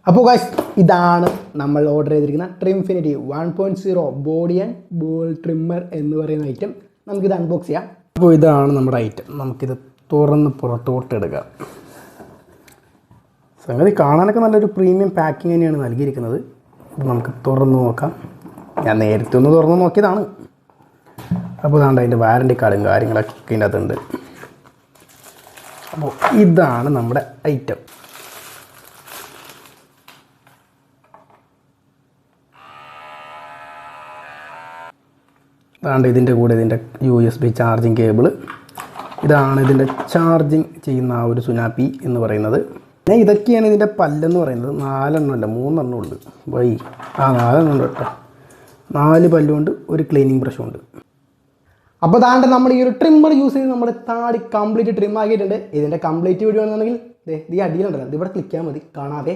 അപ്പോൾ ഗൈസ് ഇതാണ് നമ്മൾ ഓർഡർ ചെയ്തിരിക്കുന്ന ട്രിംഫിനിറ്റി 1.0 ബോഡി ആൻഡ് ബോൾ ട്രിമ്മർ എന്ന് പറയുന്ന ഐറ്റം. നമുക്കിത് അൺബോക്സ് ചെയ്യാം. അപ്പോൾ ഇതാണ് നമ്മുടെ ഐറ്റം. നമുക്കിത് തുറന്ന് പുറത്തോട്ട് എടുക്കാം. സംഗതി കാണാനൊക്കെ നല്ലൊരു പ്രീമിയം പാക്കിങ് തന്നെയാണ് നൽകിയിരിക്കുന്നത്. നമുക്ക് തുറന്ന് നോക്കാം. ഞാൻ നേരത്തെ ഒന്ന് തുറന്ന് നോക്കിയതാണ്. അപ്പോൾ ഇതാണ്ട് അതിൻ്റെ വാറണ്ടി കാർഡും കാര്യങ്ങളൊക്കെ ഇതിൻ്റെ അകത്തുണ്ട്. അപ്പോൾ ഇതാണ് നമ്മുടെ ഐറ്റം. അതാണ്ട് ഇതിൻ്റെ കൂടെ ഇതിൻ്റെ USB ചാർജിങ് കേബിള്. ഇതാണ് ഇതിൻ്റെ ചാർജിങ് ചെയ്യുന്ന ആ ഒരു സുനാപ്പി എന്ന് പറയുന്നത്. പിന്നെ ഇതൊക്കെയാണ് ഇതിൻ്റെ പല്ലെന്ന് പറയുന്നത്. 4 അല്ല 3 ഉണ്ട്. 4 ഉണ്ട് കേട്ടോ. 4 പല്ലുണ്ട്, ഒരു ക്ലീനിങ് ബ്രഷും ഉണ്ട്. അപ്പോൾ താണ്ട് നമ്മൾ ഈ ഒരു ട്രിമ്മർ യൂസ് ചെയ്ത് നമ്മുടെ താടി കംപ്ലീറ്റ് ട്രിം ആക്കിയിട്ടുണ്ട്. ഇതിൻ്റെ കംപ്ലീറ്റ് വീഡിയോ ആണെന്നുണ്ടെങ്കിൽ ഈ അടിയിലുണ്ടല്ലോ, ഇതിവിടെ ക്ലിക്ക് ചെയ്യാൻ മതി. കാണാതെ